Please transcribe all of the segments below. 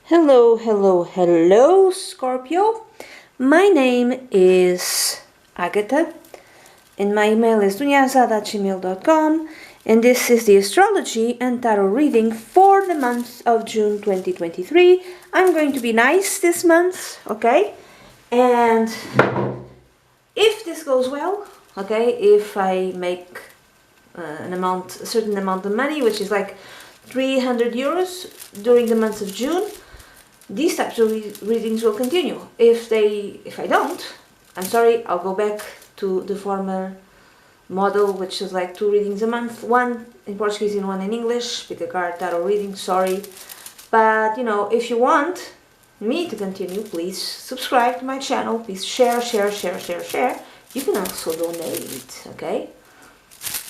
Hello, hello, hello, Scorpio. My name is Agatha, and my email is dunyazad@gmail.com, and this is the astrology and tarot reading for the month of June 2023. I'm going to be nice this month, okay? And if this goes well, okay, if I make a certain amount of money, which is like 300 euros during the month of June, these types of readings will continue. If I don't, I'm sorry, I'll go back to the former model, which is like 2 readings a month, one in Portuguese and one in English, pick a card, tarot reading, sorry. But, if you want me to continue, please subscribe to my channel, please share. You can also donate, okay?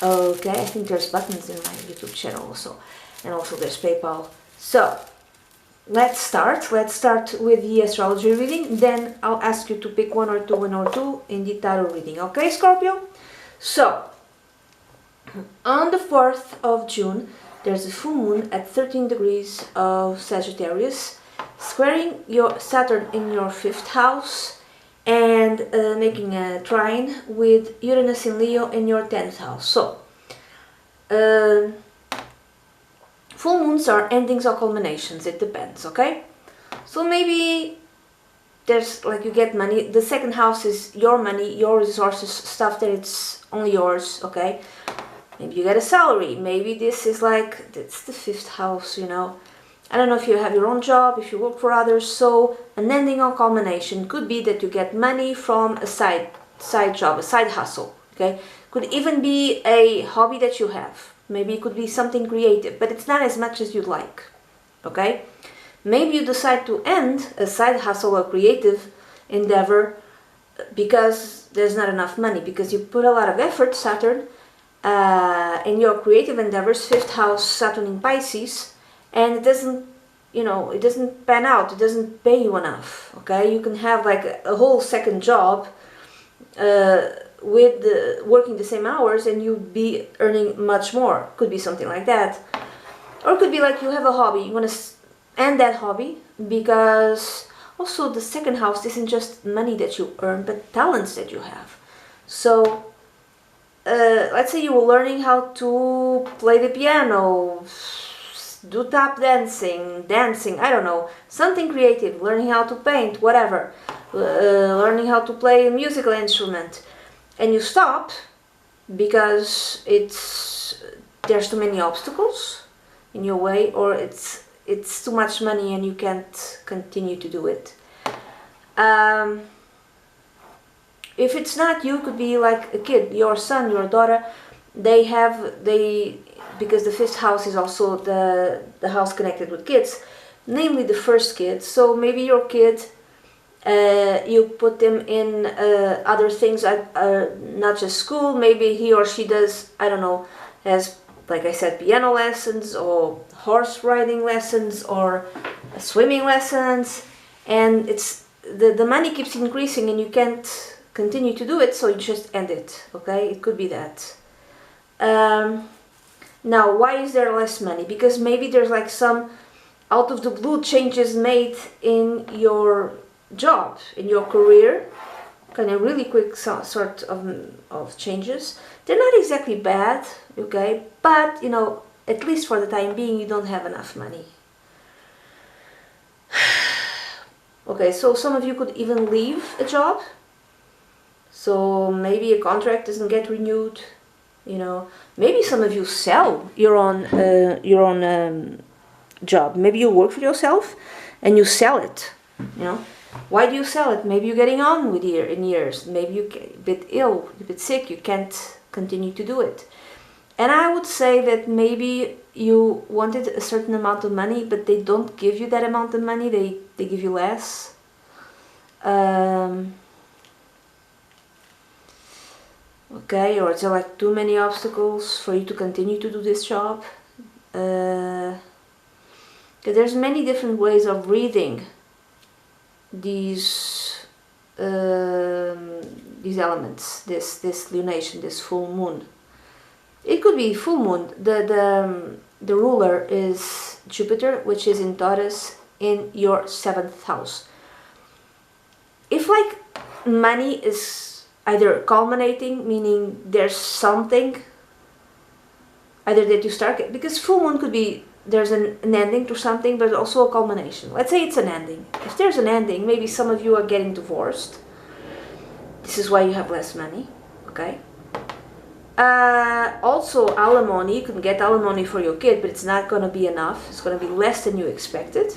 Okay, I think there's buttons in my YouTube channel also, and also there's PayPal. So, let's start with the astrology reading, then I'll ask you to pick one or two in the tarot reading, okay, Scorpio? So, on the 4th of June, there's a full moon at 13 degrees of Sagittarius, squaring your Saturn in your 5th house, and making a trine with Uranus in Leo in your 10th house. So, full moons are endings or culminations, it depends, okay? So maybe there's, like, you get money, the 2nd house is your money, your resources, stuff that it's only yours, okay? Maybe you get a salary, maybe this is like, it's the 5th house, I don't know if you have your own job, if you work for others, so an ending or culmination could be that you get money from a side job, a side hustle, okay? Could even be a hobby that you have. Maybe it could be something creative, but it's not as much as you'd like, okay? Maybe you decide to end a side hustle or creative endeavor because there's not enough money, because you put a lot of effort, Saturn, in your creative endeavors, 5th house, Saturn in Pisces, and it doesn't, it doesn't pan out, it doesn't pay you enough, okay? You can have like a whole second job with working the same hours and you'd be earning much more. Could be something like that. Or it could be like you have a hobby, you want to end that hobby, because also the 2nd house isn't just money that you earn, but talents that you have. So let's say you were learning how to play the piano, do tap dancing, I don't know, something creative, learning how to paint, whatever, learning how to play a musical instrument, and you stop because there's too many obstacles in your way, or it's too much money and you can't continue to do it. If it's not you, could be like a kid, your son, your daughter, because the 5th house is also the house connected with kids, namely the first kid. So maybe your kid, you put them in other things, not just school. Maybe he or she does, I don't know, has, like I said, piano lessons or horse riding lessons or swimming lessons, and it's the money keeps increasing and you can't continue to do it, so you just end it, okay? It could be that. Now, why is there less money? Because maybe there's like some out of the blue changes made in your job, in your career, kind of really quick sort of changes. They're not exactly bad, okay, but at least for the time being you don't have enough money. Okay, so some of you could even leave a job, so maybe a contract doesn't get renewed, maybe some of you sell your own job. Maybe you work for yourself and you sell it, Why do you sell it? Maybe you're getting on with in years. Maybe you get a bit ill, a bit sick. You can't continue to do it. And I would say that maybe you wanted a certain amount of money, but they don't give you that amount of money. They give you less. Okay, or it's like too many obstacles for you to continue to do this job. There's many different ways of reading these elements, this lunation, this full moon. It could be full moon. The ruler is Jupiter, which is in Taurus, in your 7th house. If like money is either culminating, meaning there's something either that you start, because full moon could be there's an ending to something, but also a culmination. Let's say it's an ending. If there's an ending, maybe some of you are getting divorced. This is why you have less money, okay? Also alimony, you can get alimony for your kid, but it's not going to be enough. It's going to be less than you expected.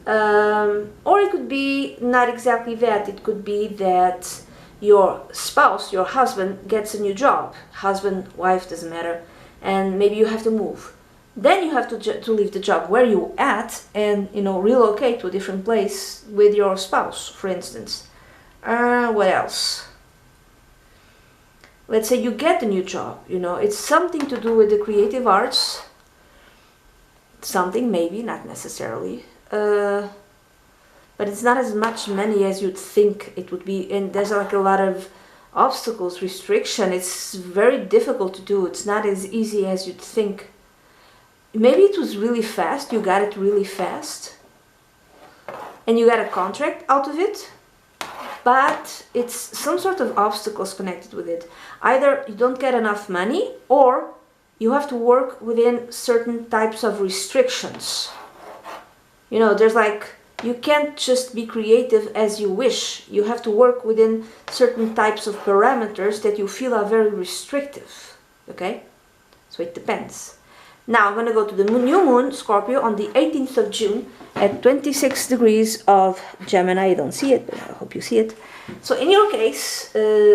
Or it could be not exactly that. It could be that your spouse, your husband, gets a new job. Husband, wife, doesn't matter. And maybe you have to move. Then you have to leave the job where you're at and, you know, relocate to a different place with your spouse, for instance. What else? Let's say you get a new job, you know, it's something to do with the creative arts. Something, maybe, not necessarily. But it's not as much money as you'd think it would be. And there's like a lot of obstacles, restriction. It's very difficult to do. It's not as easy as you'd think. Maybe it was really fast. You got it really fast. And you got a contract out of it. But it's some sort of obstacles connected with it. Either you don't get enough money, or you have to work within certain types of restrictions. You know, there's like, you can't just be creative as you wish. You have to work within certain types of parameters that you feel are very restrictive. Okay? So it depends. Now I'm going to go to the new moon, Scorpio, on the 18th of June at 26 degrees of Gemini. You don't see it, but I hope you see it. So in your case,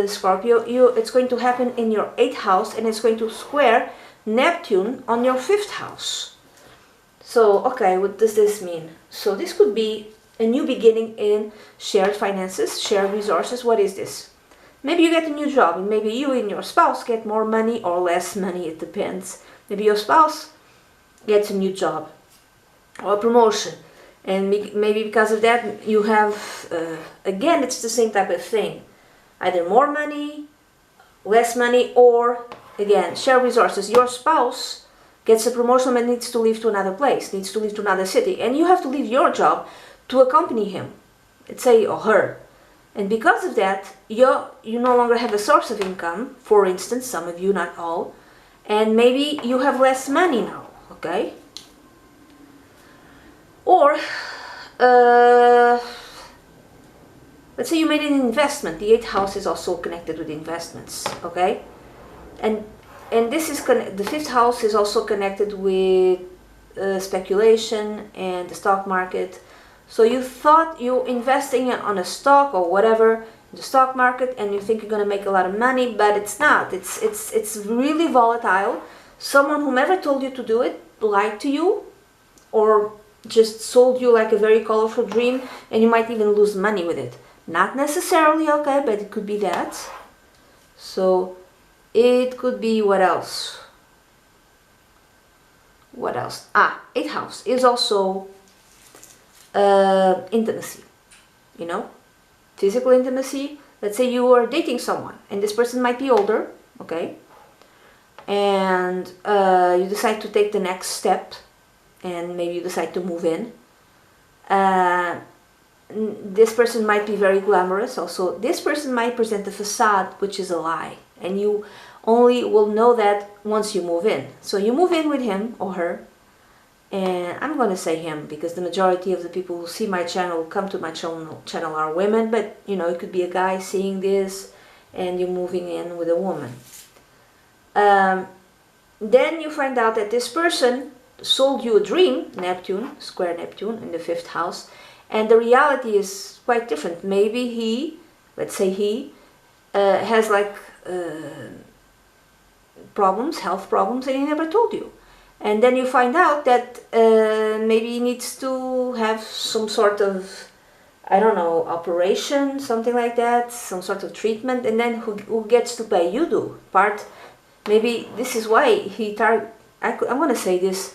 Scorpio, it's going to happen in your 8th house, and it's going to square Neptune on your 5th house. So, okay, what does this mean? So this could be a new beginning in shared finances, shared resources. What is this? Maybe you get a new job, and maybe you and your spouse get more money or less money, it depends. Maybe your spouse gets a new job or a promotion, and maybe because of that you have, again, it's the same type of thing. Either more money, less money, or, again, share resources. Your spouse gets a promotion but needs to leave to another place, needs to leave to another city, and you have to leave your job to accompany him, let's say, or her. And because of that, you no longer have a source of income, for instance, some of you, not all, and maybe you have less money now, okay? Or, let's say you made an investment. The 8th house is also connected with investments, okay? And this is, the 5th house is also connected with speculation and the stock market. So you thought you investing on a stock or whatever, the stock market, and you think you're going to make a lot of money, but it's not. It's really volatile. Someone, whomever told you to do it, lied to you, or just sold you like a very colorful dream, and you might even lose money with it. Not necessarily, okay, but it could be that. So it could be, what else? What else? 8th house is also intimacy, you know, physical intimacy. Let's say you are dating someone, and this person might be older, okay, and you decide to take the next step, and maybe you decide to move in. This person might be very glamorous. Also, this person might present a facade which is a lie, and you only will know that once you move in. So you move in with him or her, and I'm going to say him because the majority of the people who see my channel, come to my channel are women, but you know, it could be a guy seeing this and you're moving in with a woman. Then you find out that this person sold you a dream, Neptune, square Neptune in the 5th house, and the reality is quite different. Maybe he, let's say he, has like problems, health problems, and he never told you. And then you find out that maybe he needs to have some sort of, I don't know, operation, something like that, some sort of treatment, and then who gets to pay? You do. Maybe this is why I'm going to say this,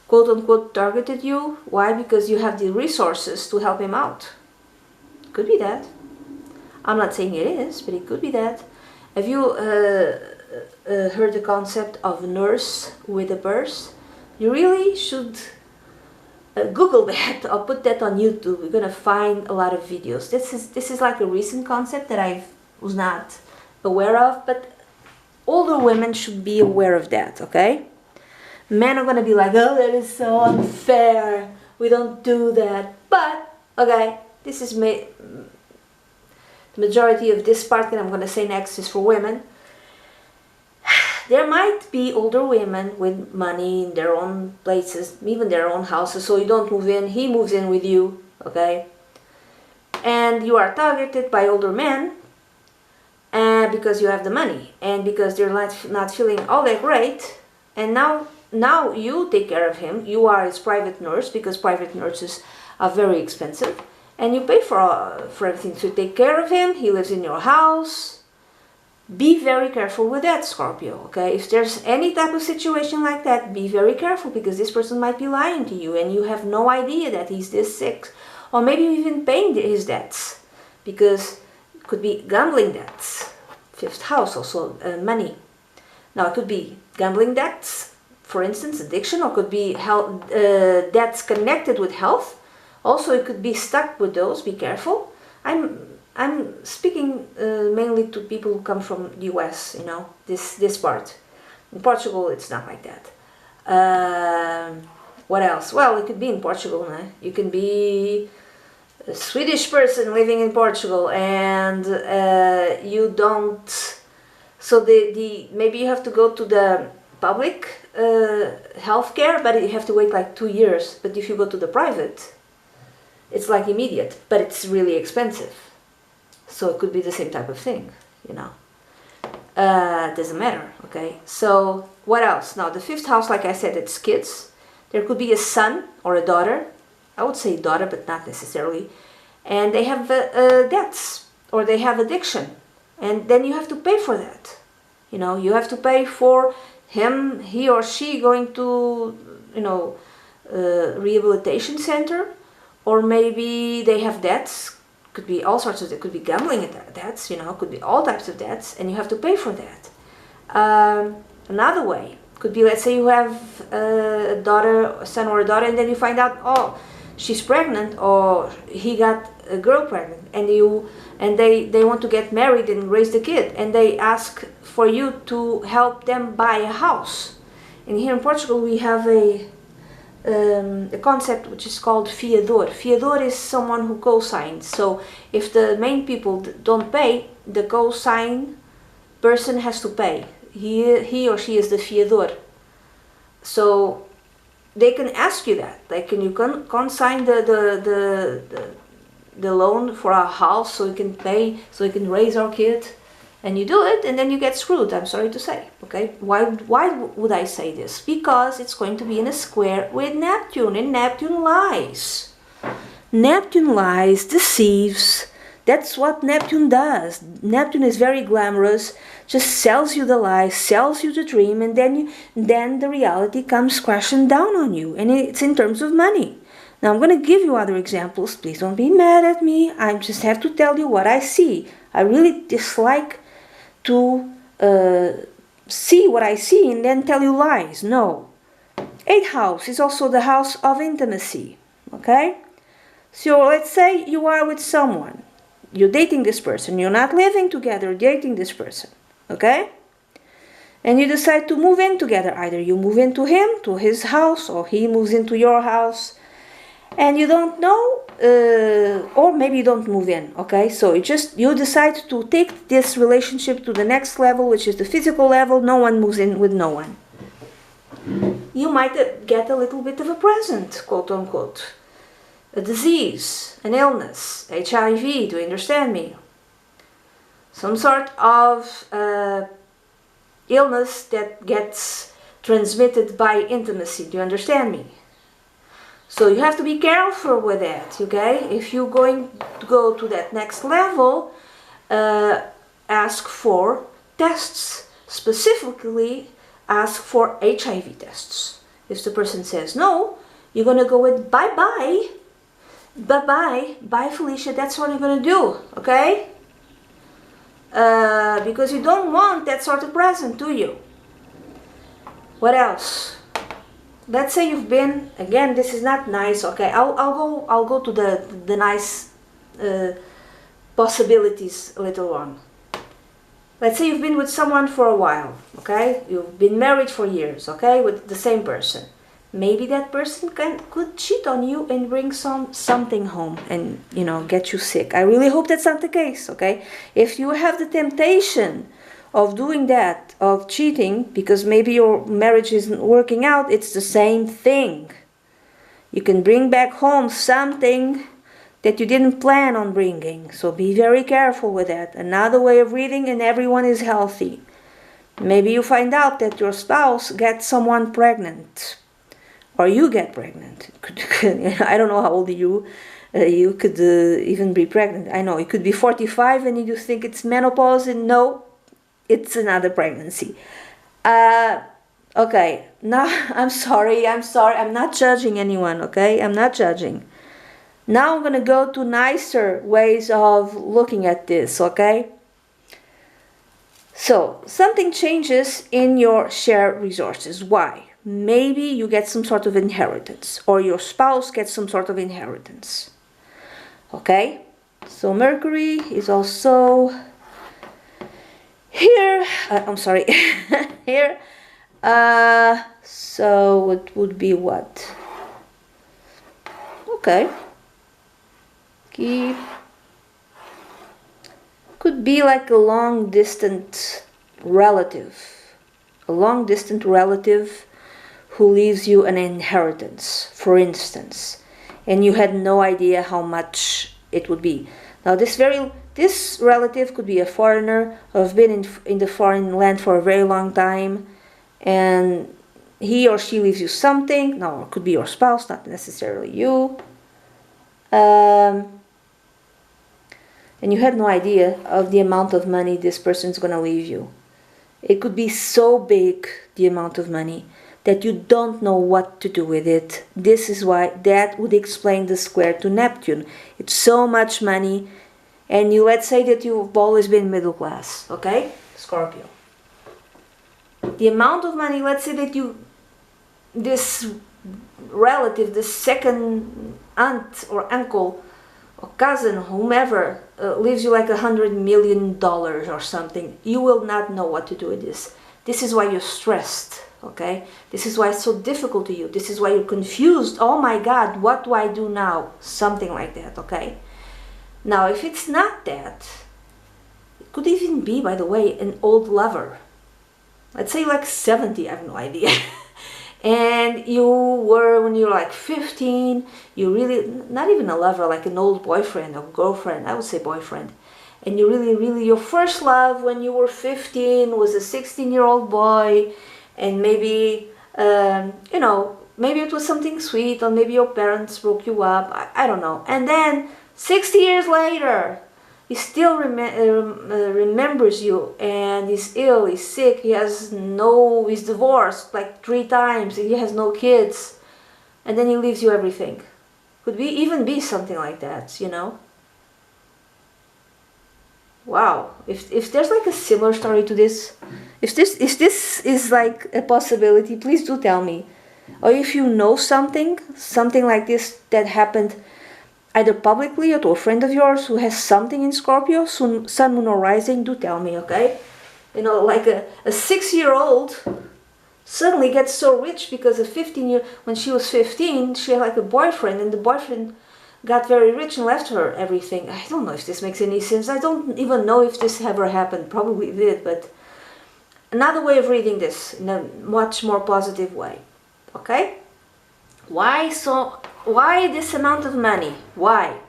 quote unquote, targeted you. Why? Because you have the resources to help him out. Could be that. I'm not saying it is, but it could be that. Have you heard the concept of nurse with a purse? You really should Google that. I'll put that on YouTube. You're gonna find a lot of videos. This is like a recent concept that I was not aware of, but older women should be aware of that, okay? Men are gonna be like, oh, that is so unfair. We don't do that. But, okay, this is the majority of this part that I'm gonna say next is for women. There might be older women with money in their own places, even their own houses, so you don't move in, he moves in with you, okay? And you are targeted by older men because you have the money and because they're not feeling all that great, and now you take care of him. You are his private nurse because private nurses are very expensive, and you pay for everything to take care of him. He lives in your house. Be very careful with that, Scorpio, okay? If there's any type of situation like that, be very careful because this person might be lying to you and you have no idea that he's this sick. Or maybe even paying his debts because it could be gambling debts. Fifth house, also money. Now, it could be gambling debts, for instance, addiction, or could be health, debts connected with health. Also, it could be stuck with those. Be careful. I'm speaking mainly to people who come from the US, you know, this part. In Portugal, it's not like that. What else? Well, it could be in Portugal, né? You can be a Swedish person living in Portugal and you don't... So maybe you have to go to the public healthcare, but you have to wait like 2 years. But if you go to the private, it's like immediate, but it's really expensive. So it could be the same type of thing, you know. Doesn't matter, okay? So what else? Now, the fifth house, like I said, it's kids. There could be a son or a daughter. I would say daughter, but not necessarily. And they have debts or they have addiction. And then you have to pay for that. You know, you have to pay for he or she going to, you know, rehabilitation center. Or maybe they have debts. Could be all sorts of, it could be gambling debts, you know, could be all types of debts, and you have to pay for that. Another way could be, let's say you have a son or a daughter, and then you find out, oh, she's pregnant, or he got a girl pregnant, and they want to get married and raise the kid, and they ask for you to help them buy a house. And here in Portugal we have a concept which is called fiador. Fiador is someone who co-signs. So if the main people don't pay, the co-sign person has to pay. He or she is the fiador. So they can ask you that. Like, can you consign the loan for our house so you can pay, so you can raise our kid? And you do it, and then you get screwed, I'm sorry to say, okay? Why would I say this? Because it's going to be in a square with Neptune, and Neptune lies. Neptune lies, deceives. That's what Neptune does. Neptune is very glamorous, just sells you the lie, sells you the dream, and then the reality comes crashing down on you, and it's in terms of money. Now, I'm going to give you other examples. Please don't be mad at me. I just have to tell you what I see. I really dislike to see what I see and then tell you lies. No. 8th house is also the house of intimacy. Okay? So let's say you are with someone. You're dating this person. You're not living together, you're dating this person. Okay? And you decide to move in together. Either you move into him, to his house, or he moves into your house. And you don't know, or maybe you don't move in, okay? So you decide to take this relationship to the next level, which is the physical level. No one moves in with no one. You might get a little bit of a present, quote unquote. A disease, an illness, HIV, do you understand me? Some sort of illness that gets transmitted by intimacy, do you understand me? So you have to be careful with that, okay? If you're going to go to that next level, ask for tests. Specifically, ask for HIV tests. If the person says no, you're going to go with bye-bye. Bye-bye. Bye, Felicia. That's what you're going to do, okay? Because you don't want that sort of present, do you? What else? let's say you've been, again, this is not nice, okay, I'll go to the nice possibilities later on. Let's say you've been with someone for a while, okay? You've been married for years, okay, with the same person. Maybe that person could cheat on you and bring something home and, you know, get you sick. I really hope that's not the case, okay? If you have the temptation of doing that, of cheating, because maybe your marriage isn't working out, it's the same thing. You can bring back home something that you didn't plan on bringing. So be very careful with that. Another way of reading, and everyone is healthy. Maybe you find out that your spouse gets someone pregnant, or you get pregnant. I don't know how old you. You could even be pregnant. I know, it could be 45 and you think it's menopause, and no, it's another pregnancy. Okay, now I'm sorry. I'm not judging anyone, okay? I'm not judging. Now I'm going to go to nicer ways of looking at this, okay? So, something changes in your shared resources. Why? Maybe you get some sort of inheritance, or your spouse gets some sort of inheritance. Okay? So Mercury is also here. I'm sorry. Here. So it would be what? Okay. Could be like a long distant relative. A long distant relative who leaves you an inheritance, for instance, and you had no idea how much it would be. Now this relative could be a foreigner, or have been in the foreign land for a very long time, and he or she leaves you something. Now it could be your spouse, not necessarily you. And you had no idea of the amount of money this person's going to leave you. It could be so big, the amount of money, that you don't know what to do with it. This is why that would explain the square to Neptune. It's so much money, and let's say that you've always been middle class, okay? Scorpio. The amount of money, let's say that this relative, this second aunt or uncle or cousin, whomever, leaves you like $100 million or something. You will not know what to do with this. This is why you're stressed, okay? This is why it's so difficult to you. This is why you're confused. Oh my God, what do I do now? Something like that, okay? Now, if it's not that, it could even be, by the way, an old lover. Let's say like 70, I have no idea. And you were, when you were like 15, you really, not even a lover, like an old boyfriend or girlfriend, I would say boyfriend. And you really, your first love when you were 15 was a 16-year-old boy. And maybe, you know, maybe it was something sweet, or maybe your parents broke you up, I don't know. And then 60 years later, he still remembers you, and he's ill, he's sick, he's divorced like 3 times, he has no kids, and then he leaves you everything. Could even be something like that, you know? Wow, if there's like a similar story to this, if this is like a possibility, please do tell me. Or if you know something like this that happened either publicly or to a friend of yours who has something in Scorpio, Sun, Moon, or Rising, do tell me, okay? You know, like a 6-year-old suddenly gets so rich because when she was 15, she had like a boyfriend, and the boyfriend got very rich and left her everything. I don't know if this makes any sense. I don't even know if this ever happened. Probably it did, but another way of reading this in a much more positive way, okay? Why this amount of money? Why?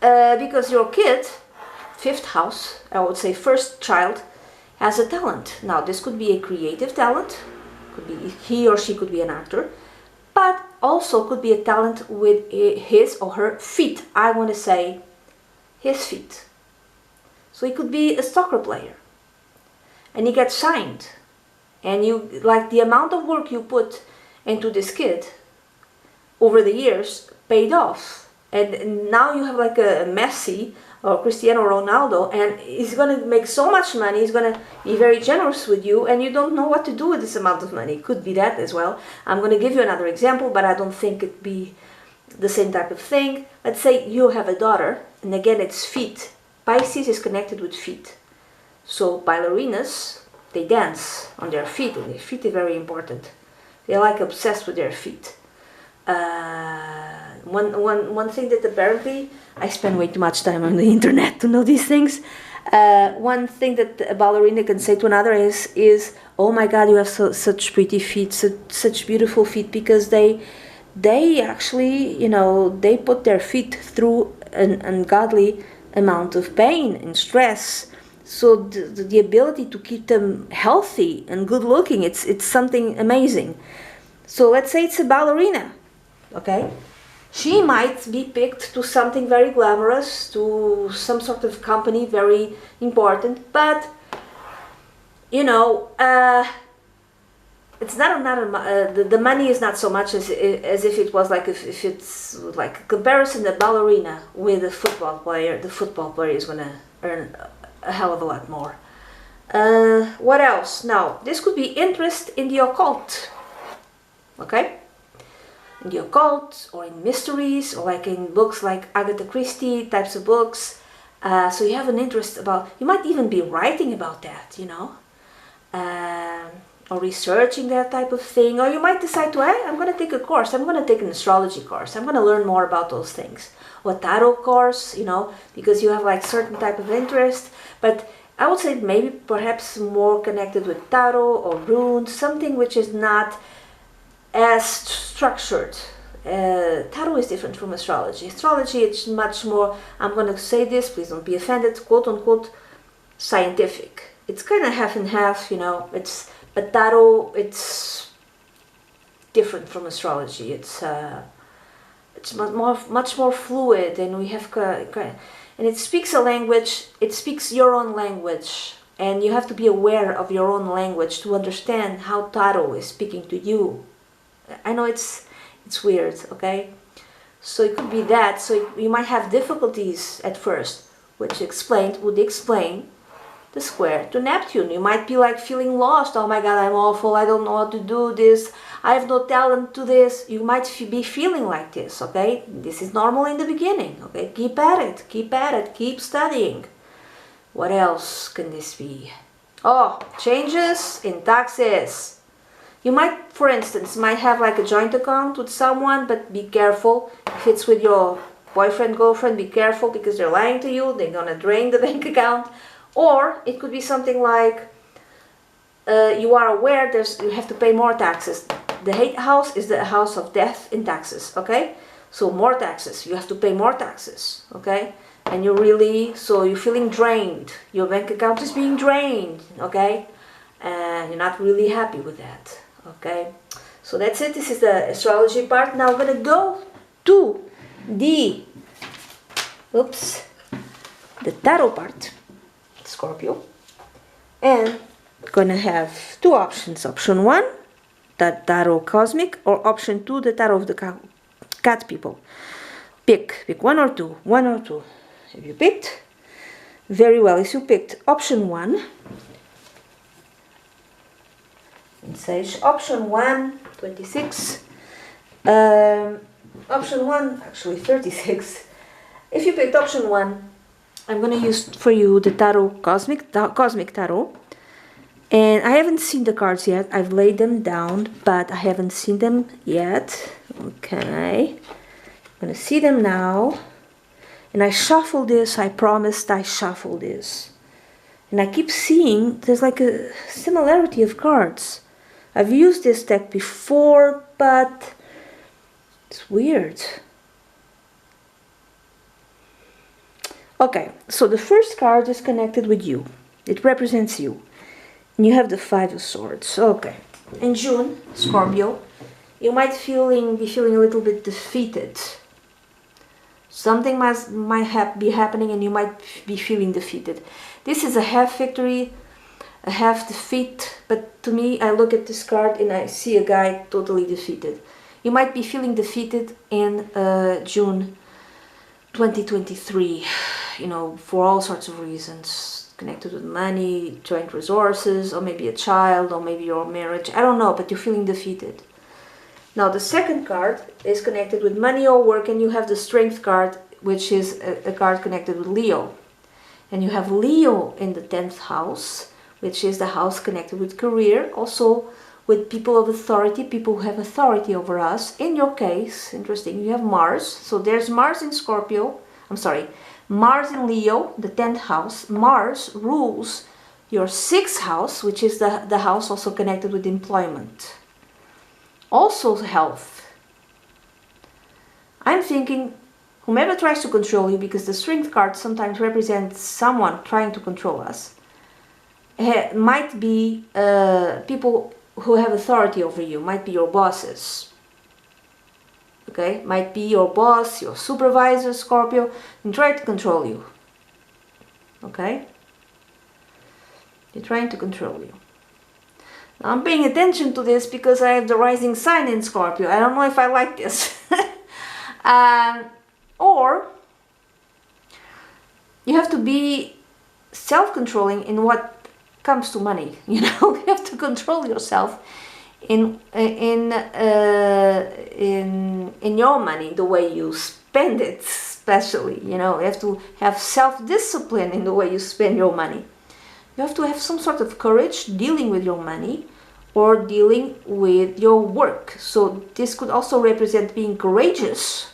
Because your kid, 5th house, I would say first child, has a talent. Now this could be a creative talent, could be he or she could be an actor, but also could be a talent with his or her feet. I want to say his feet. So he could be a soccer player, and he gets signed, and you like the amount of work you put into this kid over the years paid off, and now you have like a Messi or Cristiano Ronaldo, and he's going to make so much money, he's going to be very generous with you, and you don't know what to do with this amount of money. It could be that as well. I'm going to give you another example, but I don't think it'd be the same type of thing. Let's say you have a daughter, and again it's feet. Pisces is connected with feet. So ballerinas, they dance on their feet, and their feet are very important. They're like obsessed with their feet. One thing that apparently, I spend way too much time on the internet to know these things. One thing that a ballerina can say to another is oh my God, you have such pretty feet, such beautiful feet, because they actually, you know, they put their feet through an ungodly amount of pain and stress. So the ability to keep them healthy and good looking, it's something amazing. So let's say it's a ballerina, okay? She might be picked to something very glamorous, to some sort of company very important, but you know, it's not the money is not so much as if it was like if it's like a comparison, the ballerina with a football player. The football player is gonna earn a hell of a lot more. What else? Now, this could be interest in the occult, okay? In the occult, or in mysteries, or like in books like Agatha Christie types of books. So you have an interest about, you might even be writing about that, you know, or researching that type of thing. Or you might decide to, hey, I'm going to take a course, I'm going to take an astrology course, I'm going to learn more about those things. Or tarot course, you know, because you have like certain type of interest. But I would say maybe perhaps more connected with tarot or runes, something which is not as structured. Tarot is different from astrology. Astrology, it's much more, I'm going to say this, please don't be offended, quote unquote, scientific. It's kind of half and half, you know. But tarot, it's different from astrology. It's much more fluid, and we have and it speaks a language. It speaks your own language, and you have to be aware of your own language to understand how tarot is speaking to you. I know it's weird, okay? So it could be that. So you might have difficulties at first, which would explain the square to Neptune. You might be like feeling lost. Oh my God, I'm awful. I don't know how to do this. I have no talent to this. You might be feeling like this, okay? This is normal in the beginning, okay? Keep at it, keep at it, keep studying. What else can this be? Oh, changes in taxes. You might, for instance, might have like a joint account with someone, but be careful. If it's with your boyfriend, girlfriend, be careful, because they're lying to you. They're gonna drain the bank account. Or it could be something like you are aware you have to pay more taxes. The 8th house is the house of death in taxes, okay? So more taxes, you have to pay more taxes, okay? And so you're feeling drained. Your bank account is being drained, okay? And you're not really happy with that, okay? So that's it. This is the astrology part. Now we're gonna go to the tarot part, Scorpio, and gonna have two options. Option 1, the tarot cosmic, or option 2, the tarot of the cat people. Pick one or two. Have you picked? Very well. If you picked option 1, it says option 1, 26. Option 1, actually 36. If you picked option 1, I'm going to use for you the tarot cosmic tarot. And I haven't seen the cards yet. I've laid them down, but I haven't seen them yet. Okay. I'm going to see them now. And I shuffle this. I promised I shuffle this. And I keep seeing there's like a similarity of cards. I've used this deck before, but it's weird. Okay, so the first card is connected with you. It represents you. And you have the 5 of Swords. Okay. In June, Scorpio, you might be feeling a little bit defeated. Something might be happening, and you might be feeling defeated. This is a half victory, a half defeat, but to me, I look at this card and I see a guy totally defeated. You might be feeling defeated in June 2023, you know, for all sorts of reasons, connected with money, joint resources, or maybe a child, or maybe your marriage. I don't know, but you're feeling defeated. Now, the second card is connected with money or work, and you have the Strength card, which is a card connected with Leo. And you have Leo in the 10th house, which is the house connected with career, also with people of authority, people who have authority over us. In your case, interesting, you have Mars. So there's Mars in Scorpio, Mars in Leo, the 10th house. Mars rules your 6th house, which is the house also connected with employment. Also health. I'm thinking, whomever tries to control you, because the Strength card sometimes represents someone trying to control us, might be people who have authority over you, might be your bosses. Okay, might be your boss, your supervisor, Scorpio, and try to control you. Okay, they're trying to control you. Now, I'm paying attention to this because I have the rising sign in Scorpio. I don't know if I like this. Or you have to be self-controlling in what comes to money. You know, you have to control yourself in your money, the way you spend it, especially. You know, you have to have self-discipline in the way you spend your money. You have to have some sort of courage dealing with your money or dealing with your work. So this could also represent being courageous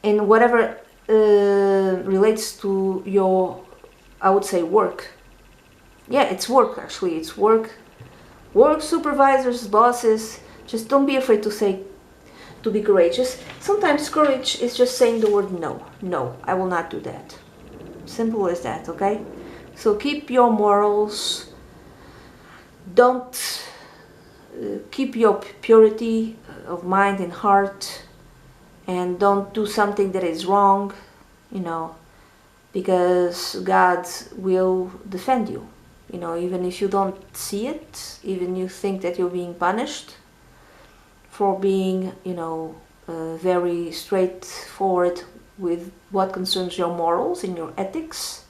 in whatever relates to your, I would say, work. Yeah, it's work actually. It's work. Work, supervisors, bosses. Just don't be afraid to be courageous. Sometimes courage is just saying the word no. No, I will not do that. Simple as that, okay? So keep your morals. Don't keep your purity of mind and heart. And don't do something that is wrong, you know, because God will defend you. You know, even if you don't see it, even you think that you're being punished for being, you know, very straightforward with what concerns your morals and your ethics.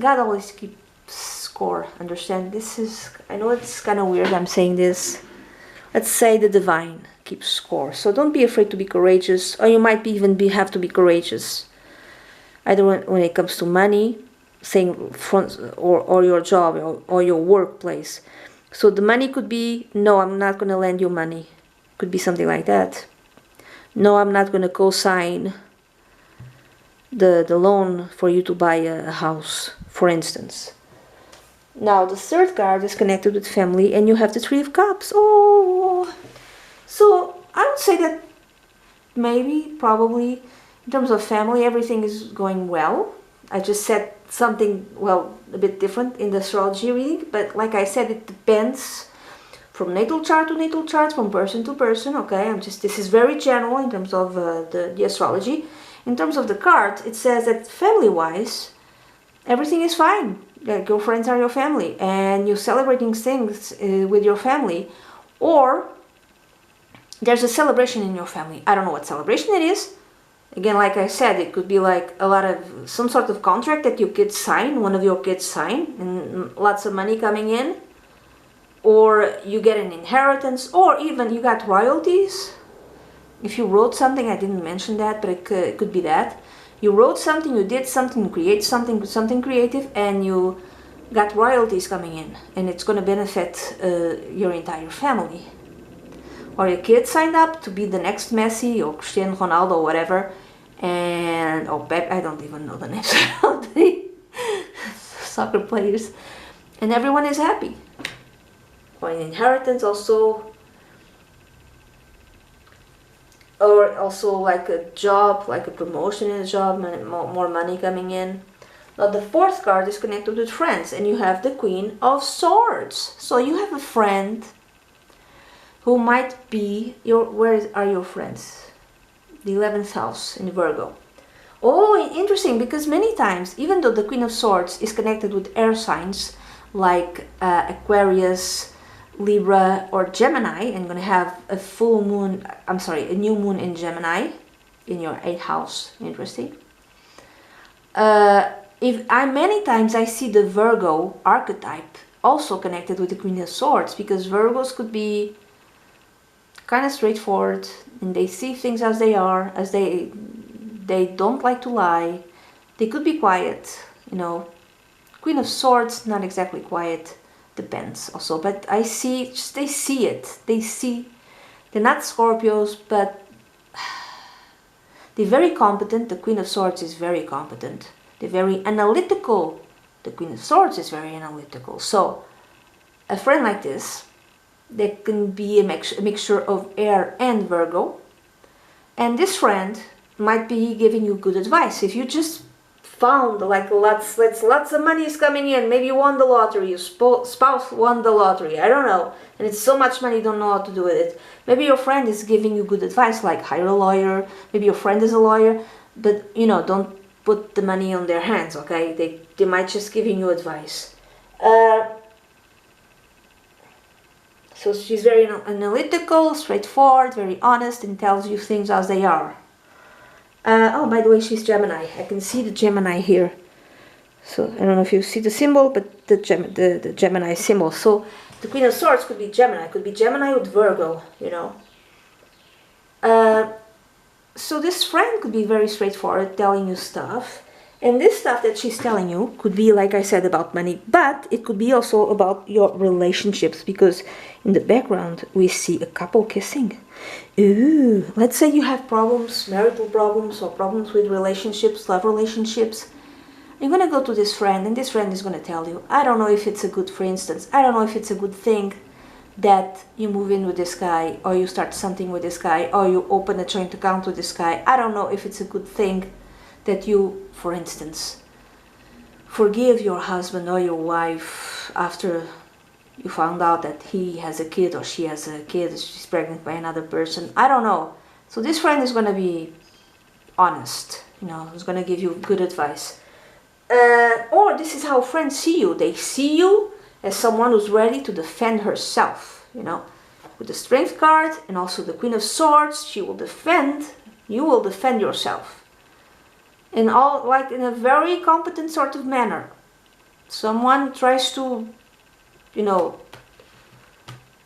God always keeps score. Understand? This is, I know it's kind of weird I'm saying this. Let's say the divine keeps score. So don't be afraid to be courageous, or you might even have to be courageous. Either when it comes to money, saying front, or your job or your workplace. So the money could be, no, I'm not going to lend you money. Could be something like that. No, I'm not going to co-sign the loan for you to buy a house, for instance. Now, the third card is connected with family, and you have the Three of Cups. Oh! So, I would say that maybe, probably, in terms of family, everything is going well. I just said something, well, a bit different in the astrology reading, but like I said, it depends from natal chart to natal chart, from person to person, okay? This is very general in terms of the astrology. In terms of the card, it says that family-wise, everything is fine. Like your friends are your family, and you're celebrating things with your family, or there's a celebration in your family. I don't know what celebration it is. Again, like I said, it could be like some sort of contract that your kids sign, one of your kids sign, and lots of money coming in, or you get an inheritance, or even you got royalties. If you wrote something, I didn't mention that, but it could be that. You wrote something, you did something, create something creative, and you got royalties coming in, and it's going to benefit your entire family. Or your kid signed up to be the next Messi or Cristiano Ronaldo or whatever, or Pep, I don't even know the names of the soccer players, and everyone is happy. Or an inheritance also. Or also like a job, like a promotion in a job, more money coming in. Now the fourth card is connected with friends, and you have the Queen of Swords. So you have a friend who might be where are your friends? The 11th house in Virgo. Oh, interesting, because many times, even though the Queen of Swords is connected with air signs like Aquarius, Libra, or Gemini, and going to have a new moon in Gemini, in your 8th house. Interesting. Many times I see the Virgo archetype also connected with the Queen of Swords, because Virgos could be kind of straightforward and they see things as they are, as they don't like to lie. They could be quiet, you know. Queen of Swords, not exactly quiet, depends also, but I see, just they see it. They're not Scorpios, but they're very competent. The Queen of Swords is very competent. They're very analytical. The Queen of Swords is very analytical. So a friend like this, there can be a mixture of air and Virgo. And this friend might be giving you good advice. If you just found like lots of money is coming in, maybe you won the lottery, your spouse won the lottery, I don't know, and it's so much money you don't know what to do with it. Maybe your friend is giving you good advice, like hire a lawyer. Maybe your friend is a lawyer, but you know, don't put the money on their hands, okay? They might just giving you advice. So she's very analytical, straightforward, very honest, and tells you things as they are. Oh, by the way, she's Gemini. I can see the Gemini here. So I don't know if you see the symbol, but the Gemini symbol. So the Queen of Swords could be Gemini. Could be Gemini with Virgo, you know. So this friend could be very straightforward, telling you stuff. And this stuff that she's telling you could be, like I said, about money. But it could be also about your relationships. Because in the background, we see a couple kissing. Ooh, let's say you have problems, marital problems, or problems with relationships, love relationships. You're going to go to this friend, and this friend is going to tell you, I don't know if it's a good, for instance, I don't know if it's a good thing that you move in with this guy, or you start something with this guy, or you open a joint account with this guy. I don't know if it's a good thing that you, for instance, forgive your husband or your wife after you found out that he has a kid or she has a kid, she's pregnant by another person. I don't know. So this friend is going to be honest, you know, is going to give you good advice. Or this is how friends see you. They see you as someone who's ready to defend herself, you know. With the Strength card and also the Queen of Swords, she will defend, you will defend yourself. In all, like in a very competent sort of manner. Someone tries to, you know,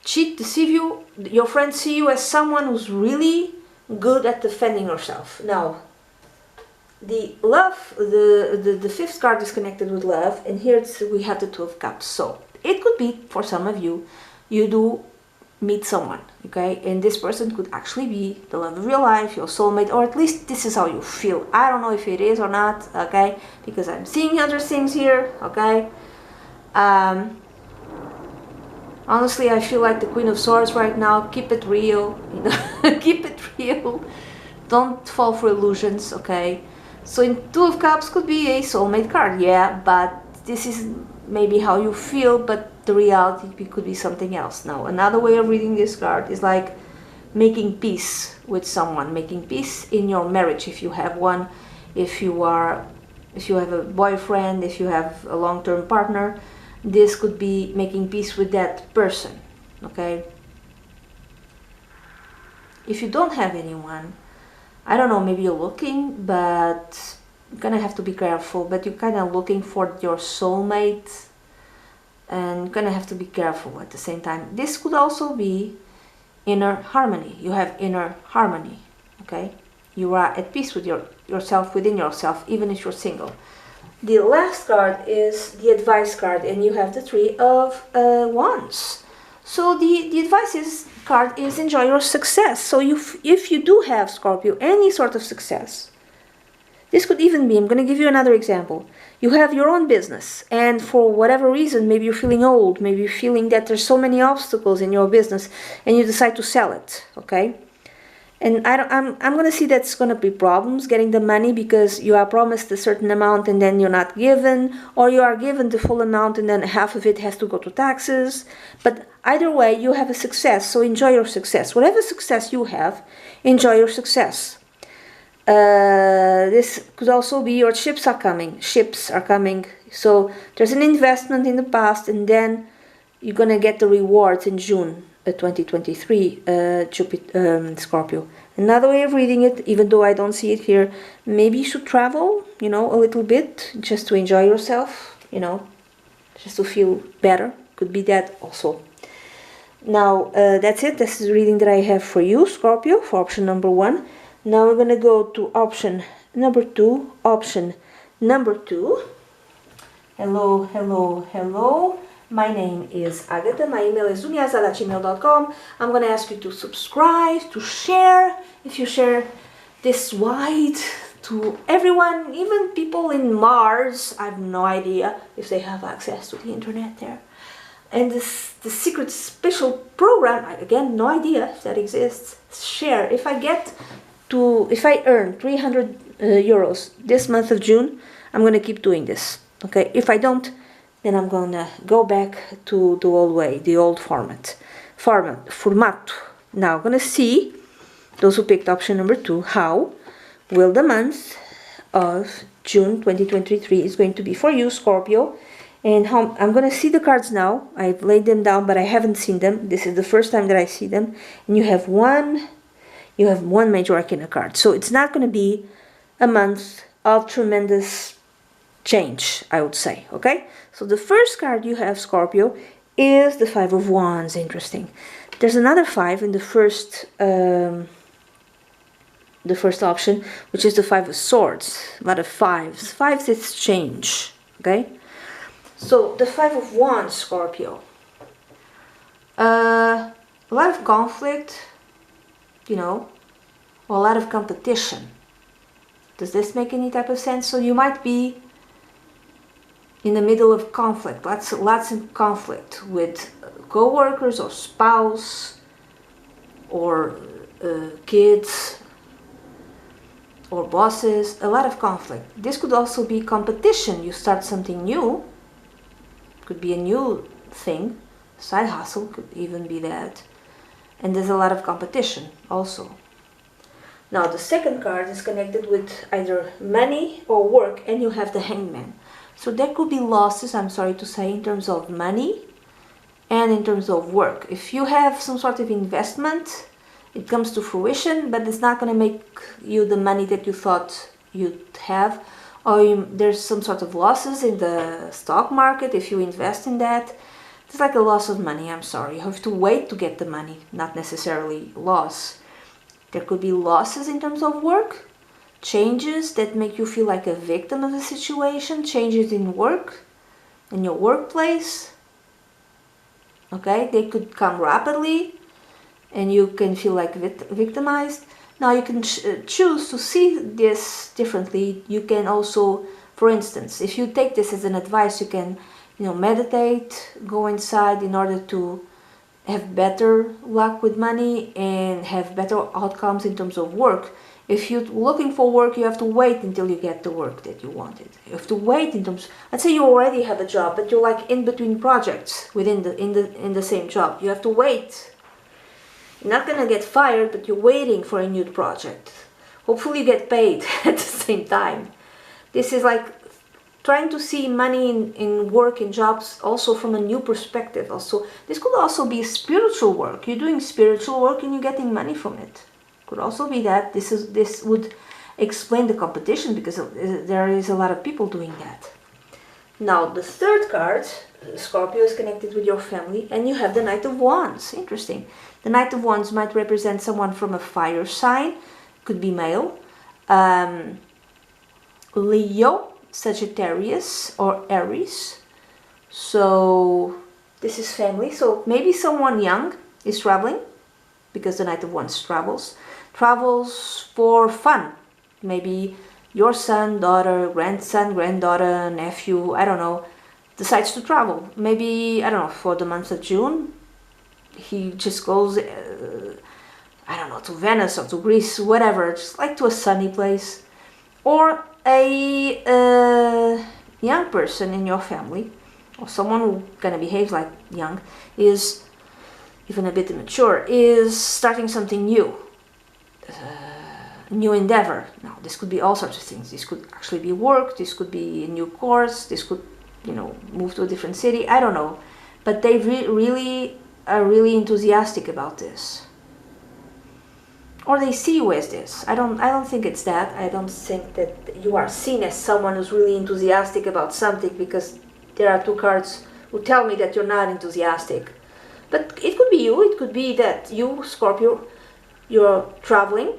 cheat, deceive you. Your friends see you as someone who's really good at defending herself. Now, the love, the fifth card is connected with love, and here we have the Two of Cups. So it could be, for some of you, you do meet someone, okay, and this person could actually be the love of your life, your soulmate, or at least this is how you feel. I don't know if it is or not, okay, because I'm seeing other things here, okay. Honestly, I feel like the Queen of Swords right now. Keep it real, you know. Keep it real. Don't fall for illusions, okay. So in Two of Cups could be a soulmate card, yeah, but this is maybe how you feel, but the reality could be something else. Now, another way of reading this card is like making peace with someone, making peace in your marriage if you have one, if you have a boyfriend, if you have a long-term partner. This could be making peace with that person, okay? If you don't have anyone, I don't know, maybe you're looking, but you're gonna have to be careful, but you're kind of looking for your soulmate, and you're gonna have to be careful at the same time. This could also be inner harmony. You have inner harmony, okay? You are at peace with yourself, within yourself, even if you're single. The last card is the advice card, and you have the Three of Wands. So the advice card is enjoy your success. So if you do have, Scorpio, any sort of success, this could even be, I'm going to give you another example. You have your own business, and for whatever reason, maybe you're feeling old, maybe you're feeling that there's so many obstacles in your business, and you decide to sell it, okay? And I'm going to see that's going to be problems getting the money, because you are promised a certain amount and then you're not given, or you are given the full amount and then half of it has to go to taxes. But either way, you have a success, so enjoy your success. Whatever success you have, enjoy your success. This could also be your ships are coming. So there's an investment in the past, and then you're going to get the rewards in June 2023, Scorpio. Another way of reading it, even though I don't see it here, maybe you should travel, you know, a little bit, just to enjoy yourself, you know, just to feel better. Could be that also. Now, that's it. This is the reading that I have for you, Scorpio, for option number 1. Now we're going to go to option number 2. Option number 2. Hello, hello, hello. My name is Agatha. My email is zuniazada@gmail.com. I'm going to ask you to subscribe, to share. If you share this wide to everyone, even people in Mars, I have no idea if they have access to the internet there. And the secret special program, again, no idea if that exists. Share. If I earn 300 euros this month of June, I'm going to keep doing this. Okay, if I don't, then I'm going to go back to the old way, the old format. Now, I'm going to see, those who picked option number 2, how will the month of June 2023 is going to be for you, Scorpio. And how I'm going to see the cards now. I've laid them down, but I haven't seen them. This is the first time that I see them. And you have one major arcana card. So it's not going to be a month of tremendous change, I would say. Okay? So the first card you have, Scorpio, is the 5 of Wands. Interesting. There's another 5 in the first option, which is the 5 of Swords. A lot of 5s. 5s is change. Okay? So, the 5 of Wands, Scorpio. A lot of conflict, you know, or a lot of competition. Does this make any type of sense? So, you might be in the middle of conflict, lots of conflict with co-workers or spouse or kids or bosses, a lot of conflict. This could also be competition. You start something new. Could be a new thing, side hustle could even be that, and there's a lot of competition also. Now the second card is connected with either money or work, and you have the Hangman. So there could be losses, I'm sorry to say, in terms of money and in terms of work. If you have some sort of investment, it comes to fruition, but it's not going to make you the money that you thought you'd have. Or there's some sort of losses in the stock market if you invest in that. It's like a loss of money, I'm sorry. You have to wait to get the money, not necessarily loss. There could be losses in terms of work, changes that make you feel like a victim of the situation, changes in work, in your workplace. Okay, they could come rapidly and you can feel like victimized. Now you can choose to see this differently. You can also, for instance, if you take this as an advice, you can, you know, meditate, go inside in order to have better luck with money and have better outcomes in terms of work. If you're looking for work, you have to wait until you get the work that you wanted. You have to wait in terms. Let's say you already have a job, but you're like in between projects within in the same job. You have to wait. You're not going to get fired, but you're waiting for a new project. Hopefully you get paid at the same time. This is like trying to see money in work and jobs also from a new perspective. Also, this could also be spiritual work. You're doing spiritual work and you're getting money from it. Could also be that this would explain the competition, because there is a lot of people doing that. Now the third card, Scorpio, is connected with your family, and you have the Knight of Wands. Interesting. The Knight of Wands might represent someone from a fire sign, could be male, Leo, Sagittarius, or Aries. So this is family. So maybe someone young is traveling, because the Knight of Wands travels for fun. Maybe your son, daughter, grandson, granddaughter, nephew, I don't know, decides to travel. Maybe, I don't know, for the month of June, he just goes, I don't know, to Venice or to Greece, whatever, just like to a sunny place. Or a young person in your family, or someone who kind of behaves like young, is even a bit immature, is starting something new. New endeavor. Now, this could be all sorts of things. This could actually be work. This could be a new course. This could, you know, move to a different city. I don't know. But they really are really enthusiastic about this. or they see you as this. I don't think it's that. I don't think that you are seen as someone who's really enthusiastic about something, because there are two cards who tell me that you're not enthusiastic. But it could be you. It could be that you, Scorpio, you're traveling,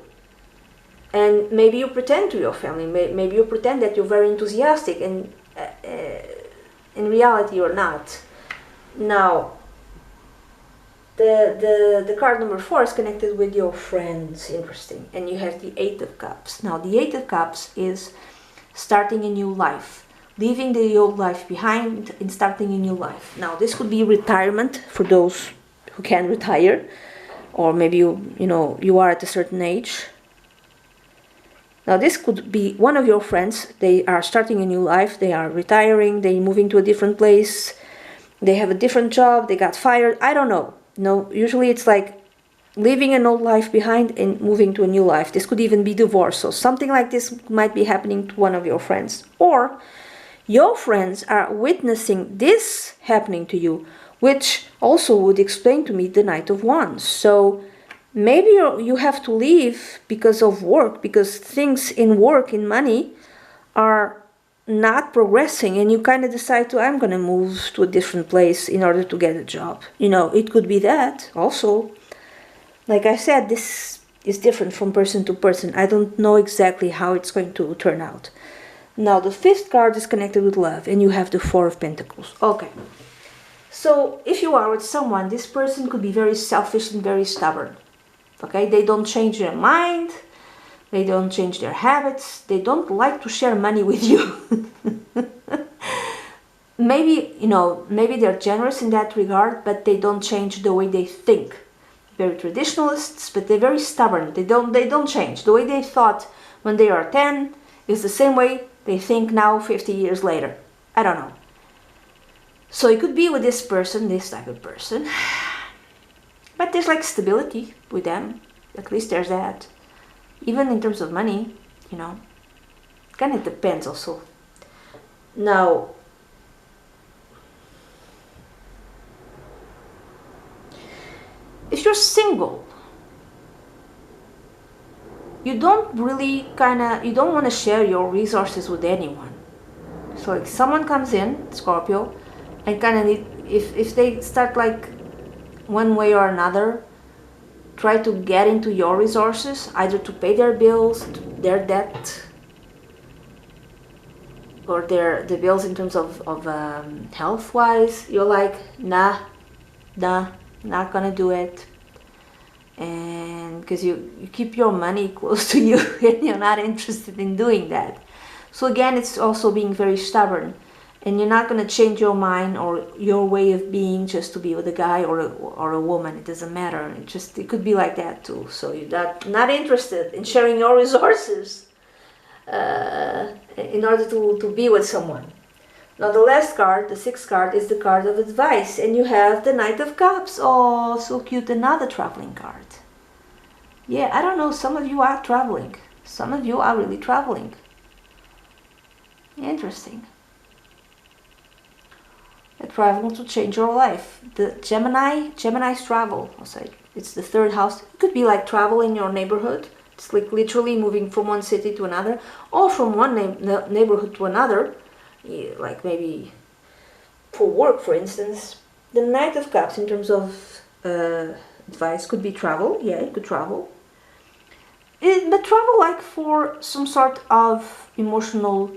and maybe you pretend to your family. Maybe you pretend that you're very enthusiastic, and in reality you're not. Now, the card number 4 is connected with your friends. Interesting. And you have the 8 of Cups. Now, the 8 of Cups is starting a new life, leaving the old life behind and starting a new life. Now, this could be retirement for those who can retire, or maybe you are at a certain age. Now, this could be one of your friends. They are starting a new life. They are retiring. They're moving to a different place. They have a different job. They got fired. I don't know. No, usually it's like leaving an old life behind and moving to a new life. This could even be divorce. So something like this might be happening to one of your friends. Or your friends are witnessing this happening to you, which also would explain to me the Knight of Wands. So maybe you have to leave because of work, because things in work, in money, are not progressing, and you kind of decide to, I'm going to move to a different place in order to get a job. It could be that also. Like I said, this is different from person to person. I don't know exactly how it's going to turn out. Now, the 5th card is connected with love, and you have the 4 of Pentacles. Okay. So, if you are with someone, this person could be very selfish and very stubborn. Okay? They don't change their mind. They don't change their habits. They don't like to share money with you. Maybe they're generous in that regard, but they don't change the way they think. Very traditionalists, but they're very stubborn. They don't change. The way they thought when they are 10 is the same way they think now 50 years later. I don't know. So it could be with this person, this type of person. But there's like stability with them. At least there's that. Even in terms of money, kind of depends also. Now, if you're single, you don't want to share your resources with anyone. So if someone comes in, Scorpio, and if they start like one way or another, try to get into your resources, either to pay their bills, their debt, or the bills in terms of health-wise. You're like, nah, not gonna do it. And because you keep your money close to you and you're not interested in doing that. So again, it's also being very stubborn. And you're not going to change your mind or your way of being just to be with a guy or a woman. It doesn't matter. It could be like that too. So you're not interested in sharing your resources in order to be with someone. Now the last card, the 6th card, is the card of advice. And you have the Knight of Cups. Oh, so cute. Another traveling card. Yeah, I don't know. Some of you are traveling. Some of you are really traveling. Interesting. A travel to change your life. The Gemini's travel. I'll say it's the 3rd house. It could be like travel in your neighborhood. It's like literally moving from one city to another, or from one neighborhood to another, like maybe for work, for instance. The Knight of Cups, in terms of advice, could be travel. Yeah, it could travel. But travel like for some sort of emotional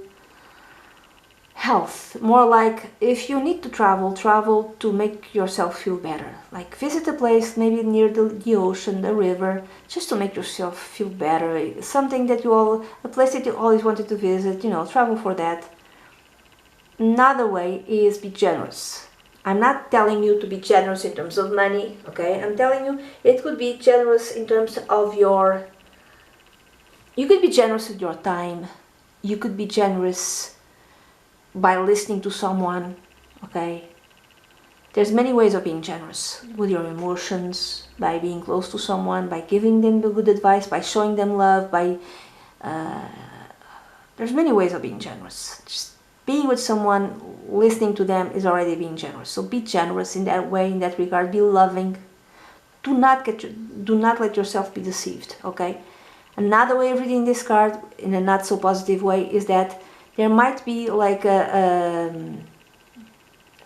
health. More like if you need to travel to make yourself feel better. Like visit a place maybe near the ocean, the river, just to make yourself feel better. Something that a place that you always wanted to visit, travel for that. Another way is be generous. I'm not telling you to be generous in terms of money, okay? I'm telling you it could be generous in terms of you could be generous with your time. You could be generous by listening to someone, okay? There's many ways of being generous with your emotions, by being close to someone, by giving them the good advice, by showing them love, there's many ways of being generous. Just being with someone, listening to them is already being generous. So be generous in that way, in that regard. Be loving. do not let yourself be deceived, okay? Another way of reading this card in a not so positive way is that there might be like a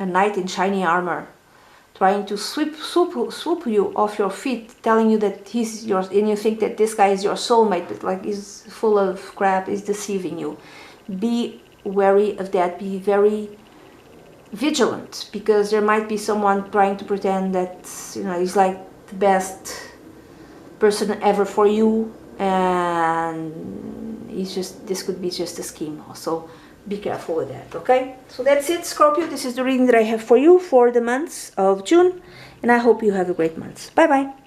knight in shiny armor trying to swoop you off your feet, telling you that he's yours, and you think that this guy is your soulmate, but like he's full of crap, is deceiving you. Be wary of that. Be very vigilant, because there might be someone trying to pretend that, you know, he's like the best person ever for you, and this could be just a scheme. So be careful with that, okay? So that's it, Scorpio. This is the reading that I have for you for the months of June, and I hope you have a great month. Bye bye.